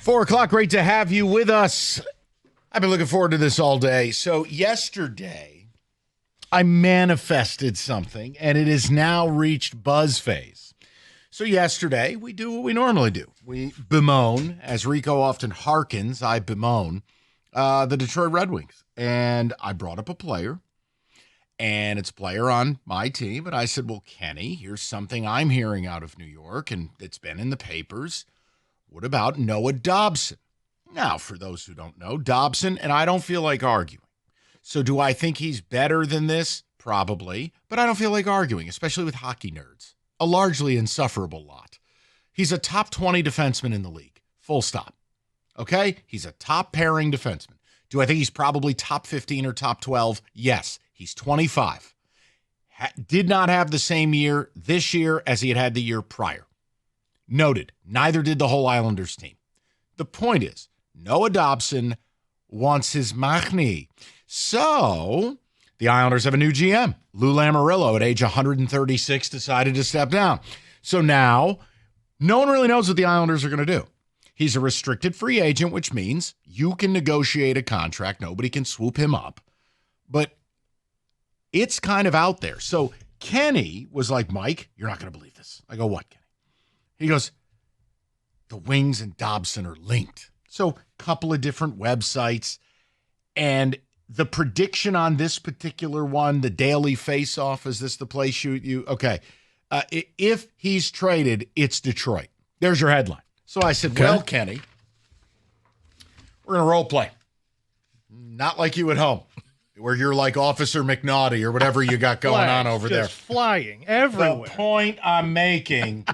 4 o'clock, great to have you with us. I've been looking forward to this all day. So yesterday, I manifested something, and it has now reached buzz phase. So yesterday, we do what we normally do. We bemoan, as Rico often hearkens, I bemoan, the Detroit Red Wings. And I brought up a player, and it's a player on my team. And I said, well, Kenny, here's something I'm hearing out of New York, and it's been in the papers. What about Noah Dobson? Now, for those who don't know, Dobson, and I don't feel like arguing. So do I think he's better than this? Probably, but I don't feel like arguing, especially with hockey nerds. A largely insufferable lot. He's a top 20 defenseman in the league. Full stop. Okay? He's a top pairing defenseman. Do I think he's probably top 15 or top 12? Yes. He's 25. Did not have the same year this year as he had the year prior. Noted. Neither did the whole Islanders team. The point is, Noah Dobson wants his Machni. So, the Islanders have a new GM. Lou Lamoriello, at age 136, decided to step down. So now, no one really knows what the Islanders are going to do. He's a restricted free agent, which means you can negotiate a contract. Nobody can swoop him up. But it's kind of out there. So Kenny was like, Mike, you're not going to believe this. I go, what, Kenny? He goes, the Wings and Dobson are linked. So a couple of different websites. And the prediction on this particular one, the Daily Face-Off, is this the place you okay. If he's traded, it's Detroit. There's your headline. So I said, well, Kenny, we're going to role play. Not like you at home, where you're like Officer McNaughty or whatever you got going on over there. Flying everywhere. The point I'm making,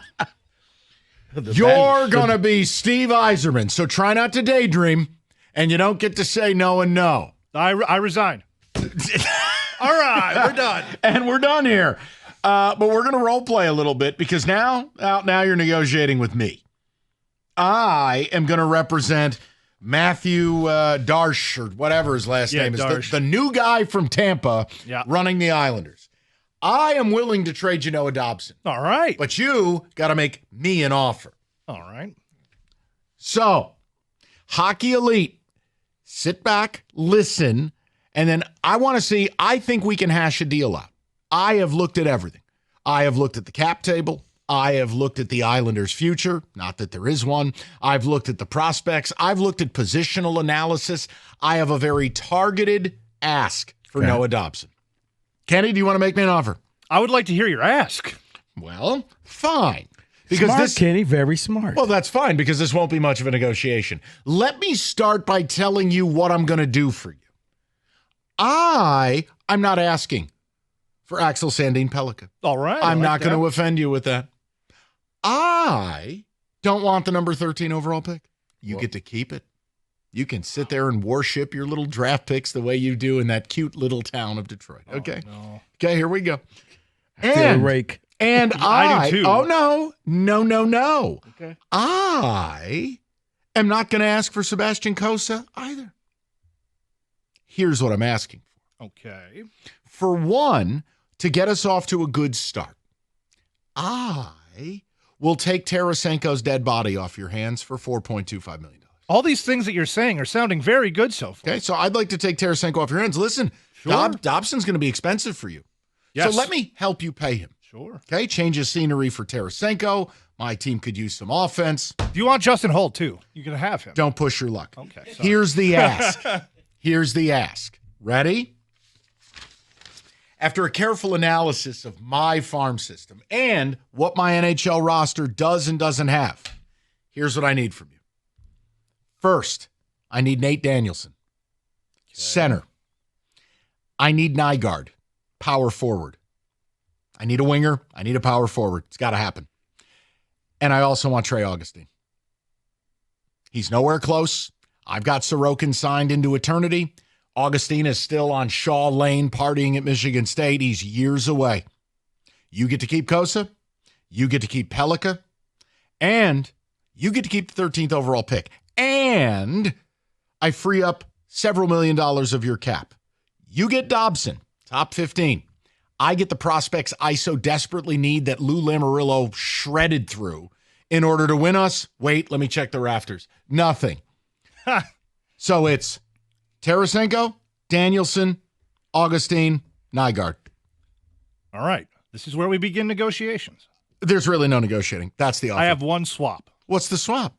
you're going to be Steve Yzerman, so try not to daydream, and you don't get to say no and no. I resign. All right, we're done. And we're done here. But we're going to role play a little bit because now you're negotiating with me. I am going to represent Matthew Darsh, or whatever his last name is, the new guy from Tampa running the Islanders. I am willing to trade you Noah Dobson. All right. But you got to make me an offer. All right. So, Hockey Elite, sit back, listen, and then I think we can hash a deal out. I have looked at everything. I have looked at the cap table. I have looked at the Islanders' future, not that there is one. I've looked at the prospects. I've looked at positional analysis. I have a very targeted ask for Noah Dobson. Kenny, do you want to make me an offer? I would like to hear your ask. Well, fine. Because smart, Kenny, very smart. Well, that's fine because this won't be much of a negotiation. Let me start by telling you what I'm going to do for you. I'm not asking for Axel Sandin Pellikka. All right. I'm not going to offend you with that. I don't want the number 13 overall pick. You get to keep it. You can sit there and worship your little draft picks the way you do in that cute little town of Detroit. Okay. No. Okay, here we go. And rake. And I do too. Oh, no. Okay. I am not going to ask for Sebastian Cossa either. Here's what I'm asking for. Okay. For one, to get us off to a good start, I will take Tarasenko's dead body off your hands for $4.25 million. All these things that you're saying are sounding very good so far. Okay, so I'd like to take Tarasenko off your hands. Listen, Sure. Dobson's going to be expensive for you. Yes. So let me help you pay him. Sure. Okay, change of scenery for Tarasenko. My team could use some offense. If you want Justin Holt, too, you can have him. Don't push your luck. Okay. Sorry. Here's the ask. Here's the ask. Ready? After a careful analysis of my farm system and what my NHL roster does and doesn't have, here's what I need from you. First, I need Nate Danielson, center. I need Nygaard, power forward. I need a winger. I need a power forward. It's got to happen. And I also want Trey Augustine. He's nowhere close. I've got Sorokin signed into eternity. Augustine is still on Shaw Lane partying at Michigan State. He's years away. You get to keep Cossa. You get to keep Pellikka. And you get to keep the 13th overall pick. And I free up several $1 million of your cap. You get Dobson, top 15. I get the prospects I so desperately need that Lou Lamoriello shredded through in order to win us. Wait, let me check the rafters. Nothing. So it's Tarasenko, Danielson, Augustine, Nygaard. All right. This is where we begin negotiations. There's really no negotiating. That's the offer. I have one swap. What's the swap?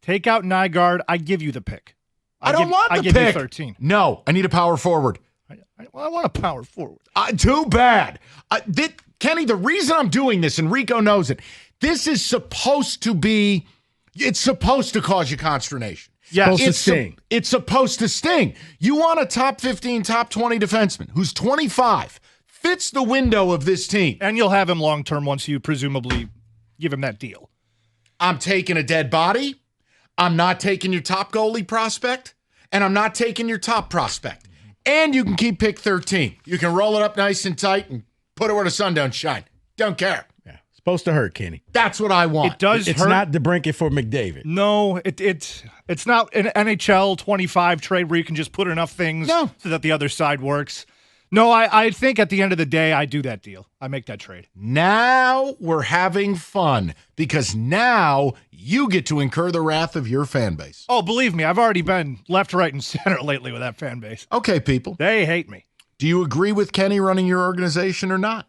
Take out Nygaard. I give you the pick. I don't want the pick. I give you 13. No, I need a power forward. I want a power forward. Too bad. Kenny, the reason I'm doing this, and Rico knows it, this is supposed to be, it's supposed to cause you consternation. Yeah, it's supposed to sting. It's supposed to sting. You want a top 15, top 20 defenseman who's 25, fits the window of this team. And you'll have him long-term once you presumably give him that deal. I'm taking a dead body. I'm not taking your top goalie prospect, and I'm not taking your top prospect. And you can keep pick 13. You can roll it up nice and tight and put it where the sun don't shine. Don't care. Yeah, supposed to hurt, Kenny. That's what I want. It does It's hurt. not DeBrincat for McDavid. No, it's not an NHL 25 trade where you can just put enough things so that the other side works. No, I think at the end of the day, I do that deal. I make that trade. Now we're having fun because now you get to incur the wrath of your fan base. Oh, believe me, I've already been left, right, and center lately with that fan base. Okay, people. They hate me. Do you agree with Kenny running your organization or not?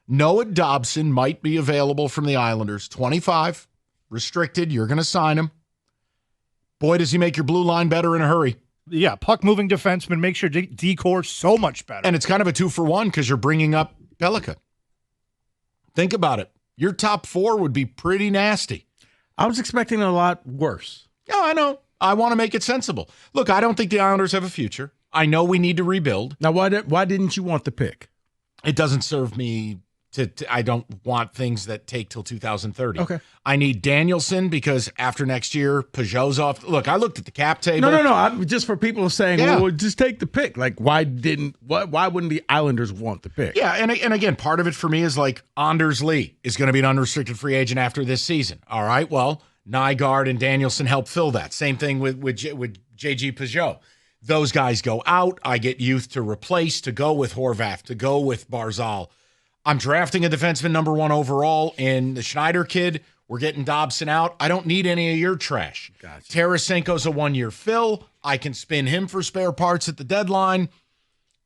Noah Dobson might be available from the Islanders. 25, restricted. You're going to sign him. Boy, does he make your blue line better in a hurry. Yeah, puck-moving defenseman makes your decor so much better. And it's kind of a 2-for-1 because you're bringing up Pellica. Think about it. Your top 4 would be pretty nasty. I was expecting a lot worse. Yeah, I know. I want to make it sensible. Look, I don't think the Islanders have a future. I know we need to rebuild. Now, why didn't you want the pick? It doesn't serve me I don't want things that take till 2030. Okay. I need Danielson because after next year, Peugeot's off. Look, I looked at the cap table. No. Just for people saying, well, just take the pick. Like, why wouldn't the Islanders want the pick? Yeah, and again, part of it for me is like Anders Lee is going to be an unrestricted free agent after this season. All right, well, Nygaard and Danielson help fill that. Same thing with JG Peugeot. Those guys go out. I get youth to replace, to go with Horvath, to go with Barzal. I'm drafting a defenseman number 1 overall in the Schneider kid. We're getting Dobson out. I don't need any of your trash. Gotcha. Tarasenko's a 1-year fill. I can spin him for spare parts at the deadline.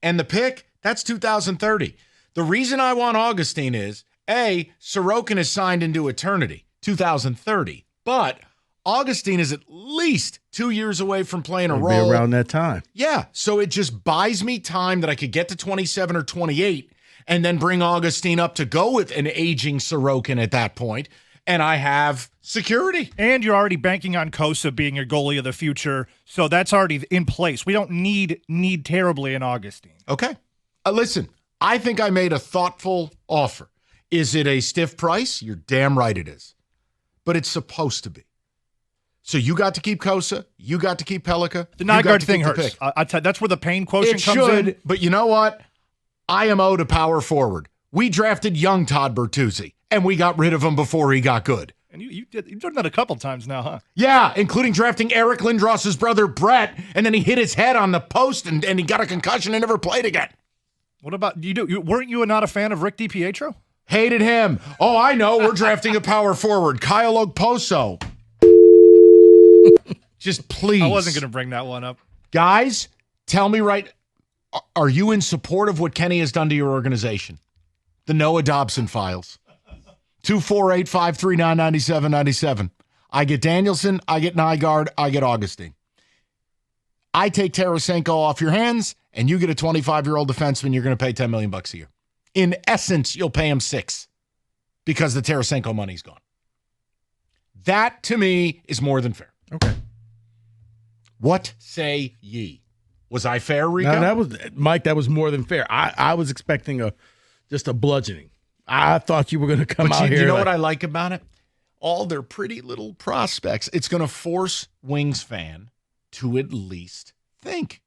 And the pick, that's 2030. The reason I want Augustine is, A, Sorokin is signed into eternity, 2030. But Augustine is at least 2 years away from playing a role. Be around that time. Yeah, so it just buys me time that I could get to 27 or 28 and then bring Augustine up to go with an aging Sorokin at that point, and I have security. And you're already banking on Kosa being your goalie of the future, so that's already in place. We don't need terribly in Augustine. Okay. Listen, I think I made a thoughtful offer. Is it a stiff price? You're damn right it is. But it's supposed to be. So you got to keep Kosa. You got to keep Pellica. The Nygaard thing hurts. That's where the pain quotient comes in. But you know what? I am owed a power forward. We drafted young Todd Bertuzzi, and we got rid of him before he got good. And you've done that a couple times now, huh? Yeah, including drafting Eric Lindros's brother, Brett, and then he hit his head on the post, and he got a concussion and never played again. What about, weren't you not a fan of Rick DiPietro? Hated him. Oh, I know. We're drafting a power forward, Kyle Okposo. Just please. I wasn't going to bring that one up. Guys, tell me are you in support of what Kenny has done to your organization? The Noah Dobson files. 248-539-9797. I get Danielson, I get Nygaard, I get Augustine. I take Tarasenko off your hands, and you get a 25-year-old defenseman you're going to pay $10 million a year. In essence, you'll pay him $6 million because the Tarasenko money's gone. That, to me, is more than fair. Okay. What say ye? Was I fair, Rico? No, that was more than fair. I was expecting just a bludgeoning. I thought you were going to come out here. You know what I like about it? All their pretty little prospects. It's going to force Wings fan to at least think.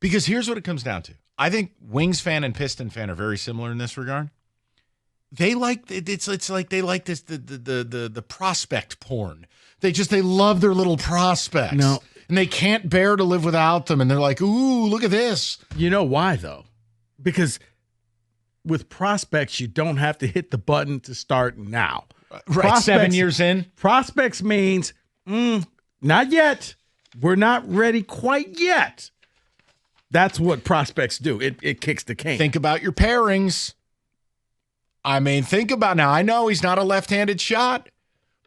Because here's what it comes down to. I think Wings fan and Piston fan are very similar in this regard. They like it's like they like this the prospect porn. They love their little prospects. No. And they can't bear to live without them. And they're like, ooh, look at this. You know why, though? Because with prospects, you don't have to hit the button to start now. Right, 7 years in. Prospects means not yet. We're not ready quite yet. That's what prospects do. It kicks the can. Think about your pairings. I mean, think about now. I know he's not a left-handed shot,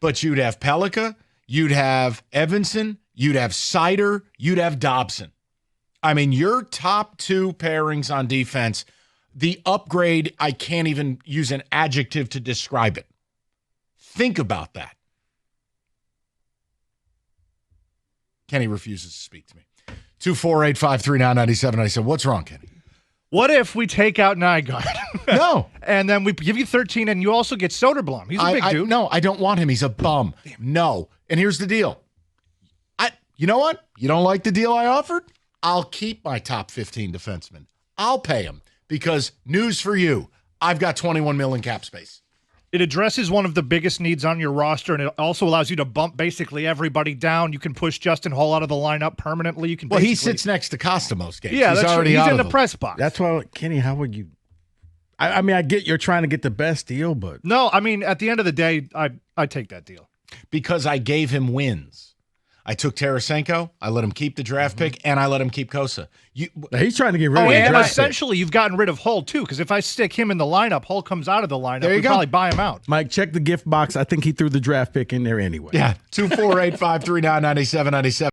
but you'd have Pellica, you'd have Evanson, you'd have Sider, you'd have Dobson. I mean, your top 2 pairings on defense, the upgrade, I can't even use an adjective to describe it. Think about that. Kenny refuses to speak to me. 248-539-9797. What's wrong, Kenny? What if we take out Nygaard? No. And then we give you 13, and you also get Soderblom. He's a big dude. No, I don't want him. He's a bum. No. And here's the deal. You know what? You don't like the deal I offered? I'll keep my top 15 defensemen. I'll pay him because news for you, I've got 21 million cap space. It addresses one of the biggest needs on your roster, and it also allows you to bump basically everybody down. You can push Justin Hall out of the lineup permanently. Well, he sits next to Costa most games. Yeah, he's already he's out in the them. press box. That's why, Kenny, how would you? I mean, I get you're trying to get the best deal, but no, I mean, at the end of the day, I take that deal. Because I gave him wins. I took Tarasenko, I let him keep the draft pick, and I let him keep Kosa. He's trying to get rid of the and draft essentially, you've gotten rid of Hull, too, because if I stick him in the lineup, Hull comes out of the lineup, we probably buy him out. Mike, check the gift box. I think he threw the draft pick in there anyway. Yeah, 248-539-9797.